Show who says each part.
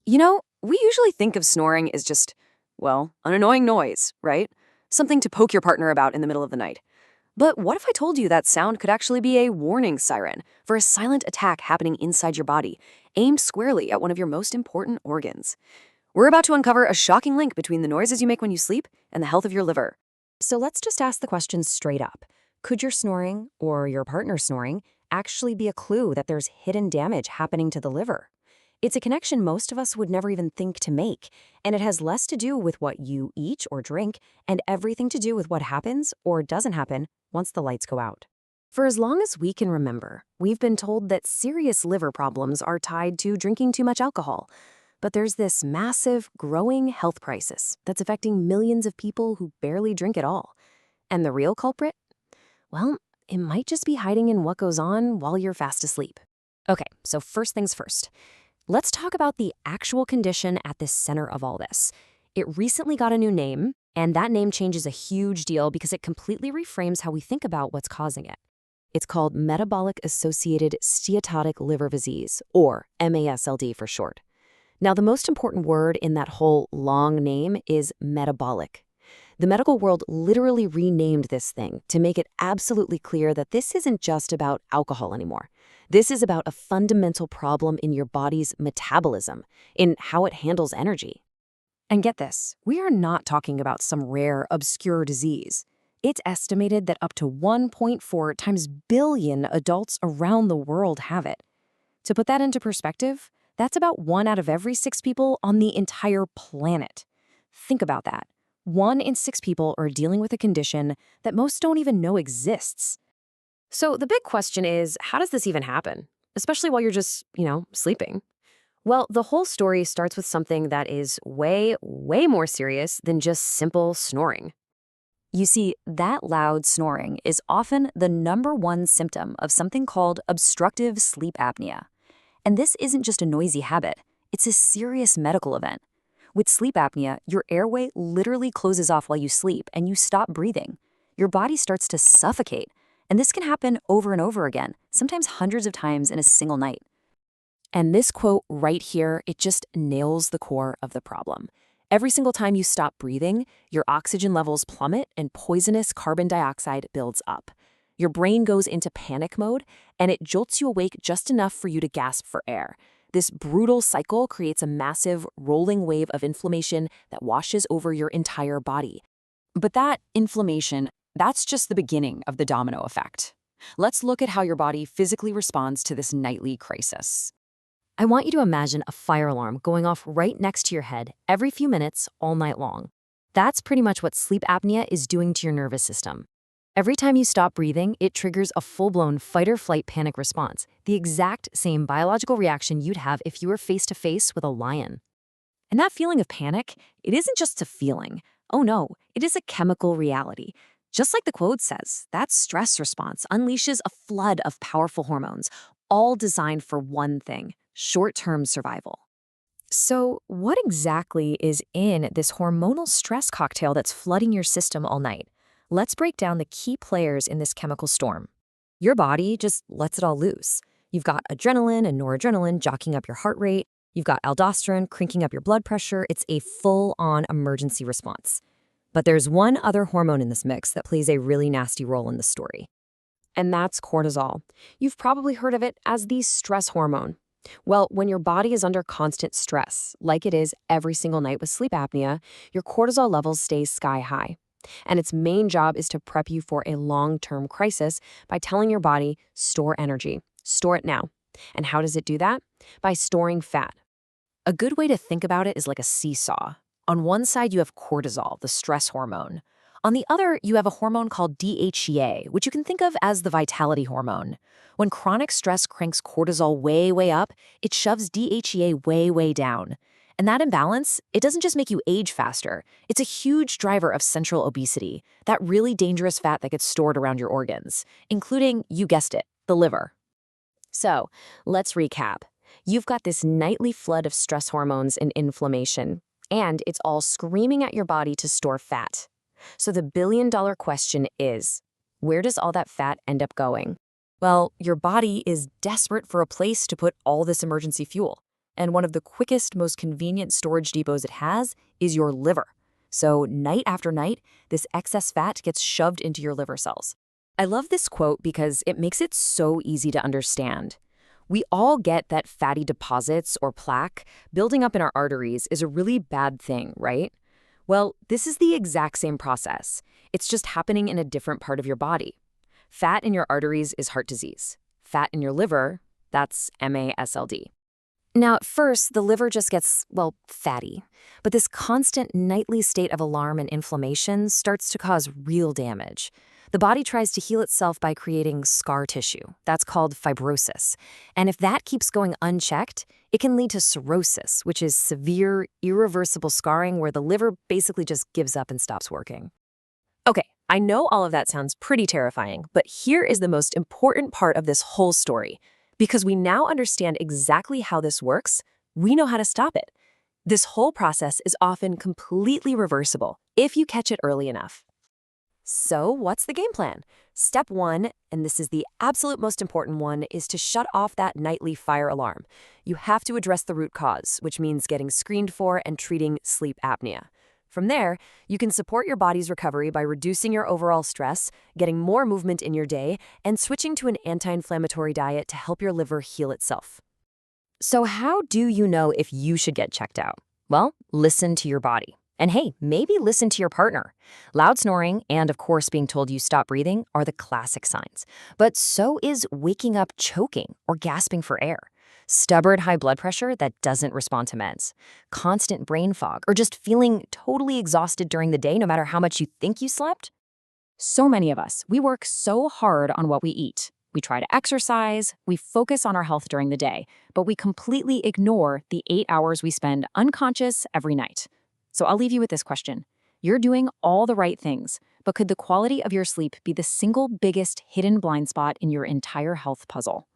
Speaker 1: We usually think of snoring as just, well, an annoying noise, right? Something to poke your partner about in the middle of the night. But what if I told you that sound could actually be a warning siren for a silent attack happening inside your body, aimed squarely at one of your most important organs? We're about to uncover a shocking link between the noises you make when you sleep and the health of your liver. So let's just ask the question straight up. Could your snoring, or your partner snoring, actually be a clue that there's hidden damage happening to the liver? It's a connection most of us would never even think to make, and it has less to do with what you eat or drink and everything to do with what happens or doesn't happen once the lights go out. For as long as we can remember, we've been told that serious liver problems are tied to drinking too much alcohol. But there's this massive, growing health crisis that's affecting millions of people who barely drink at all. And the real culprit? Well, it might just be hiding in what goes on while you're fast asleep. Okay, so first things first. Let's talk about the actual condition at the center of all this. It recently got a new name, and that name change is a huge deal because it completely reframes how we think about what's causing it. It's called metabolic-associated steatotic liver disease, or MASLD for short. Now, the most important word in that whole long name is metabolic. The medical world literally renamed this thing to make it absolutely clear that this isn't just about alcohol anymore. This is about a fundamental problem in your body's metabolism, in how it handles energy. And get this, we are not talking about some rare, obscure disease. It's estimated that up to 1.4 times billion adults around the world have it. To put that into perspective, that's about 1 out of every 6 people on the entire planet. Think about that. 1 in 6 people are dealing with a condition that most don't even know exists. So the big question is, how does this even happen? Especially while you're just, sleeping. Well, the whole story starts with something that is way, way more serious than just simple snoring. You see, that loud snoring is often the #1 symptom of something called obstructive sleep apnea. And this isn't just a noisy habit, it's a serious medical event. With sleep apnea, your airway literally closes off while you sleep and you stop breathing. Your body starts to suffocate, and this can happen over and over again, sometimes hundreds of times in a single night. And this quote right here, it just nails the core of the problem. Every single time you stop breathing, your oxygen levels plummet and poisonous carbon dioxide builds up. Your brain goes into panic mode, and it jolts you awake just enough for you to gasp for air. This brutal cycle creates a massive, rolling wave of inflammation that washes over your entire body. But that inflammation, that's just the beginning of the domino effect. Let's look at how your body physically responds to this nightly crisis. I want you to imagine a fire alarm going off right next to your head every few minutes all night long. That's pretty much what sleep apnea is doing to your nervous system. Every time you stop breathing, it triggers a full-blown fight-or-flight panic response, the exact same biological reaction you'd have if you were face-to-face with a lion. And that feeling of panic, it isn't just a feeling. Oh no, it is a chemical reality. Just like the quote says, that stress response unleashes a flood of powerful hormones, all designed for one thing: short-term survival. So, what exactly is in this hormonal stress cocktail that's flooding your system all night? Let's break down the key players in this chemical storm. Your body just lets it all loose. You've got adrenaline and noradrenaline jockeying up your heart rate. You've got aldosterone cranking up your blood pressure. It's a full-on emergency response. But there's one other hormone in this mix that plays a really nasty role in the story. And that's cortisol. You've probably heard of it as the stress hormone. Well, when your body is under constant stress, like it is every single night with sleep apnea, your cortisol levels stay sky high. And its main job is to prep you for a long-term crisis by telling your body, store energy, store it now. And how does it do that? By storing fat. A good way to think about it is like a seesaw. On one side, you have cortisol, the stress hormone. On the other, you have a hormone called DHEA, which you can think of as the vitality hormone. When chronic stress cranks cortisol way, way up, it shoves DHEA way, way down. And that imbalance, it doesn't just make you age faster. It's a huge driver of central obesity, that really dangerous fat that gets stored around your organs, including, you guessed it, the liver. So, let's recap. You've got this nightly flood of stress hormones and inflammation, and it's all screaming at your body to store fat. So the billion-dollar question is, where does all that fat end up going? Well, your body is desperate for a place to put all this emergency fuel.
Speaker 2: And one of the quickest, most convenient storage depots it has is your liver. So night after night, this excess fat gets shoved into your liver cells. I love this quote because it makes it so easy to understand. We all get that fatty deposits or plaque building up in our arteries is a really bad thing, right? Well, this is the exact same process. It's just happening in a different part of your body. Fat in your arteries is heart disease. Fat in your liver, that's MASLD. Now, at first, the liver just gets, well, fatty. But this constant nightly state of alarm and inflammation starts to cause real damage. The body tries to heal itself by creating scar tissue. That's called fibrosis. And if that keeps going unchecked, it can lead to cirrhosis, which is severe, irreversible scarring where the liver basically just gives up and stops working.
Speaker 3: Okay, I know all of that sounds pretty terrifying, but here is the most important part of this whole story. Because we now understand exactly how this works, we know how to stop it. This whole process is often completely reversible if you catch it early enough. So, what's the game plan? Step 1, and this is the absolute most important one, is to shut off that nightly fire alarm. You have to address the root cause, which means getting screened for and treating sleep apnea. From there, you can support your body's recovery by reducing your overall stress, getting more movement in your day, and switching to an anti-inflammatory diet to help your liver heal itself.
Speaker 2: So how do you know if you should get checked out? Well, listen to your body. And hey, maybe listen to your partner. Loud snoring and, of course, being told you stop breathing are the classic signs. But so is waking up choking or gasping for air. Stubborn high blood pressure that doesn't respond to meds, constant brain fog, or just feeling totally exhausted during the day no matter how much you think you slept. So many of us, we work so hard on what we eat. We try to exercise, we focus on our health during the day, but we completely ignore the 8 hours we spend unconscious every night. So I'll leave you with this question. You're doing all the right things, but could the quality of your sleep be the single biggest hidden blind spot in your entire health puzzle?